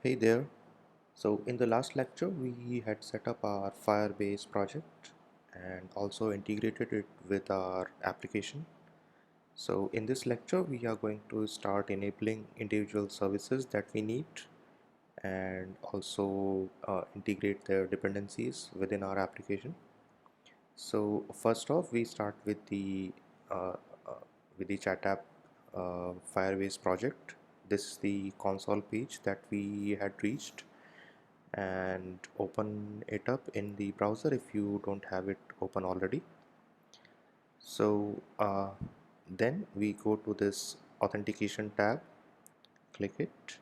Hey there. So in the last lecture, we had set up our Firebase project and also integrated it with our application. So in this lecture, we are going to start enabling individual services that we need and also integrate their dependencies within our application. So first off, we start uh, uh, with the chat app Firebase project. This is the console page that we had reached, and open it up in the browser if you don't have it open already. So then we go to this authentication tab, click it.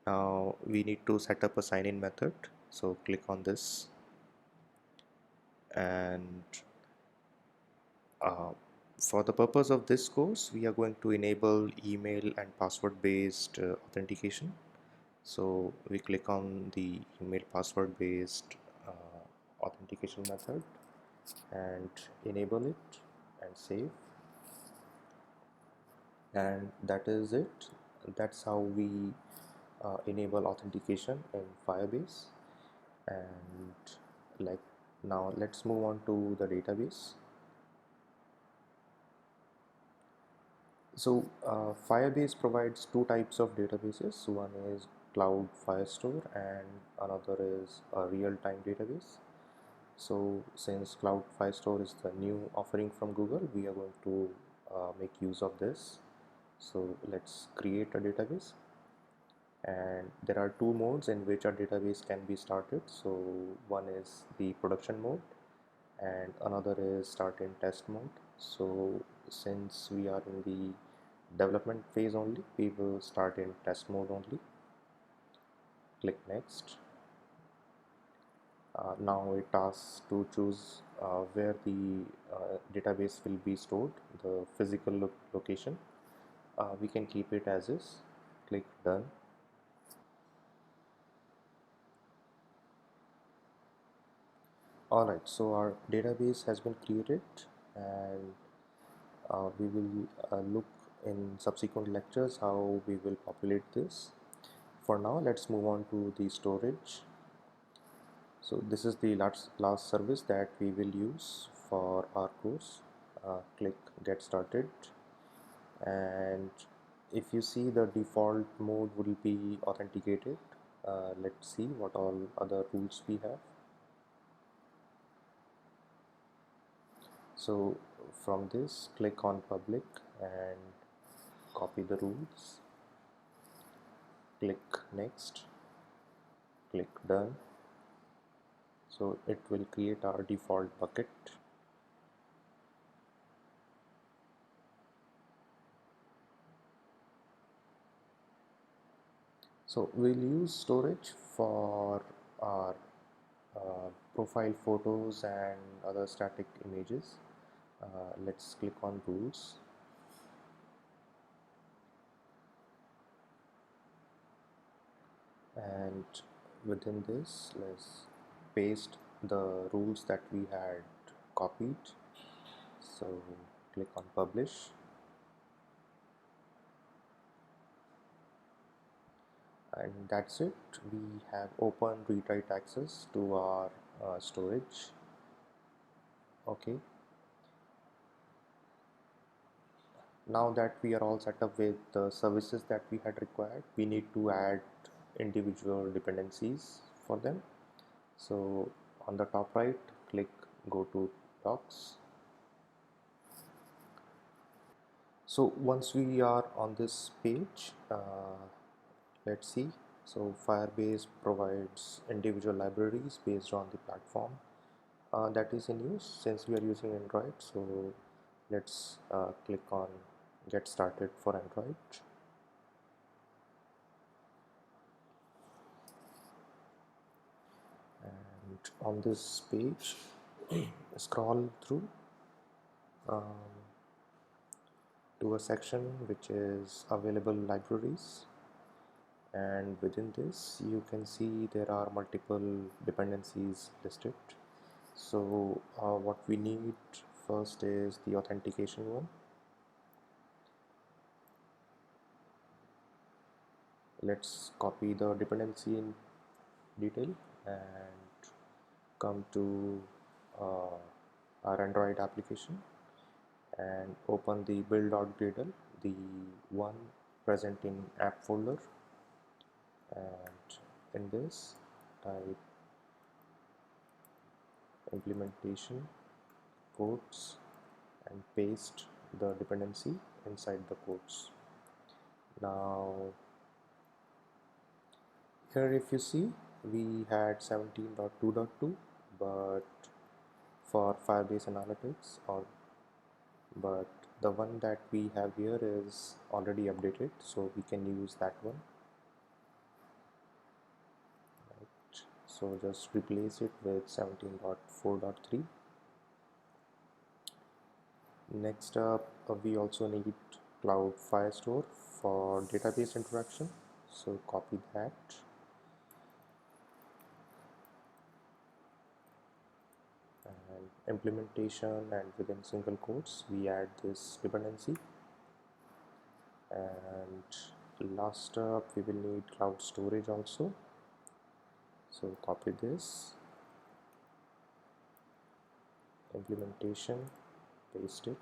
Now we need to set up a sign-in method, so click on this, and uh, for the purpose of this course we are going to enable email and password based authentication. So we click on the email password based authentication method and enable it and save, and that is it. That's how we enable authentication in Firebase. And like, now let's move on to the database. So Firebase provides two types of databases. One is Cloud Firestore and another is a real-time database. So since Cloud Firestore is the new offering from Google, we are going to make use of this. So let's create a database, and there are two modes in which a database can be started. So one is the production mode and another is start in test mode. So since we are in the development phase only, we will start in test mode only. Click next. Now it asks to choose where the database will be stored, the physical location. We can keep it as is. Click done. Alright, so our database has been created, and we will look in subsequent lectures how we will populate this. For now, let's move on to the storage. So this is the last service that we will use for our course. Click get started, and if you see, the default mode will be authenticated. Let's see what all other rules we have. So from this, click on public and copy the rules. Click next. Click done. So it will create our default bucket. So we'll use storage for our profile photos and other static images. Let's click on rules, and within this let's paste the rules that we had copied. So click on publish, and that's it. We have open read write access to our storage. Okay, now that we are all set up with the services that we had required, we need to add individual dependencies for them. So on the top right, click go to docs. So once we are on this page, let's see. So Firebase provides individual libraries based on the platform that is in use. Since we are using Android, so let's click on get started for Android. And on this page, scroll through um, to a section which is available libraries, and within this you can see there are multiple dependencies listed. So what we need first is the authentication one. Let's copy the dependency in detail and come to uh, our Android application and open the build.gradle, the one present in app folder, and in this type implementation quotes and paste the dependency inside the quotes. Now here if you see, we had 17.2.2, but for Firebase Analytics, or but the one that we have here is already updated, so we can use that one. Right. So just replace it with 17.4.3. Next up, we also need Cloud Firestore for database interaction, so copy that. And implementation, and within single quotes we add this dependency. And last up, we will need cloud storage also, so copy this, implementation, paste it,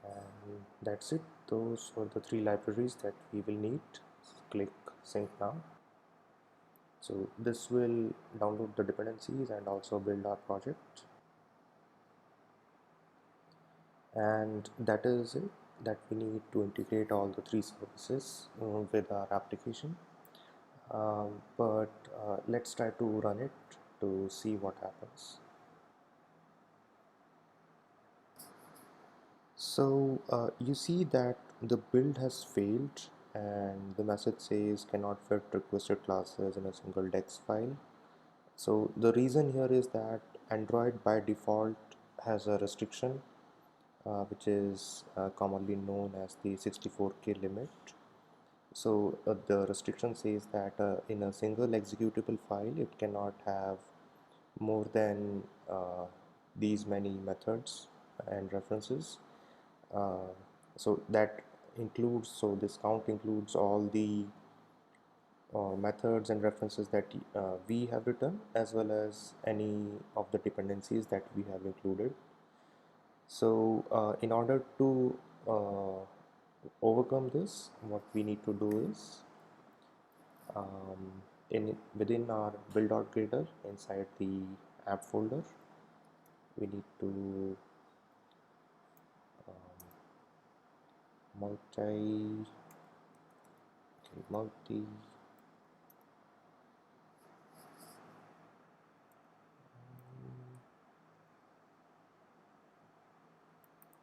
and that's it. Those were the three libraries that we will need. Click sync now. So this will download the dependencies and also build our project, and that is it, that we need to integrate all the three services with our application. But let's try to run it to see what happens. So you see that the build has failed and the message says cannot fit requested classes in a single dex file. So the reason here is that Android by default has a restriction which is commonly known as the 64K limit. So the restriction says that in a single executable file it cannot have more than these many methods and references. uh, so that includes, so this count includes all the methods and references that we have written, as well as any of the dependencies that we have included. So in order to overcome this, what we need to do is within our build.gradle, inside the app folder, we need to multi multi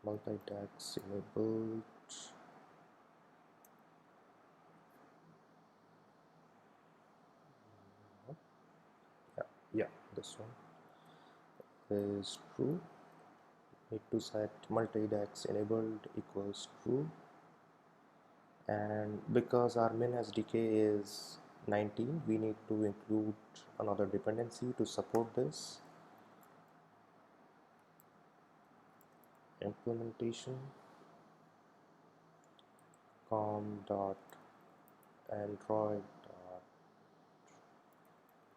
multi-dex enabled. Yeah, this one is true. Need to set multi-dex enabled equals true, and because our min SDK is 19, we need to include another dependency to support this. Implementation com dot android dot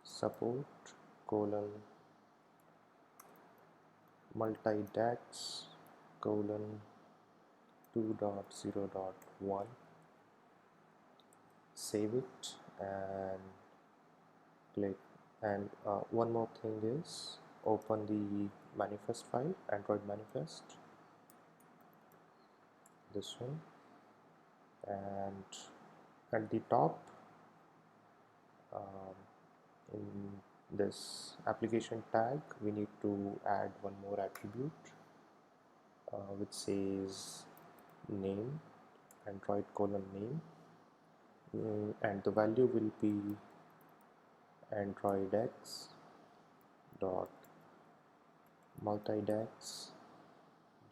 support colon multi-dex colon 2.0.1. Save it and click. And one more thing is, open the manifest file, Android manifest, this one, and at the top um, in this application tag we need to add one more attribute which says name, Android colon name, and the value will be Android X dot multi-dex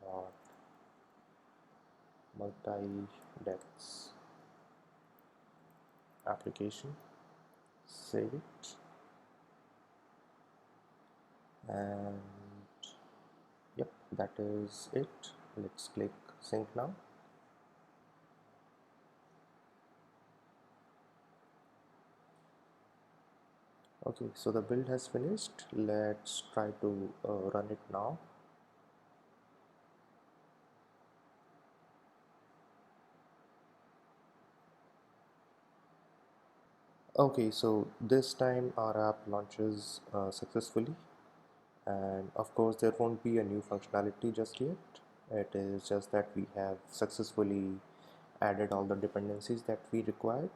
dot multi-dex application. Save it, and yep, that is it. Let's click sync now. Okay, so the build has finished. Let's try to run it now. Okay, so this time our app launches successfully, and of course there won't be a new functionality just yet. It is just that we have successfully added all the dependencies that we required,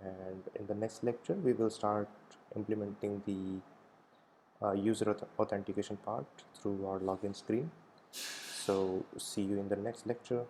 and in the next lecture we will start implementing the user authentication part through our login screen. So see you in the next lecture.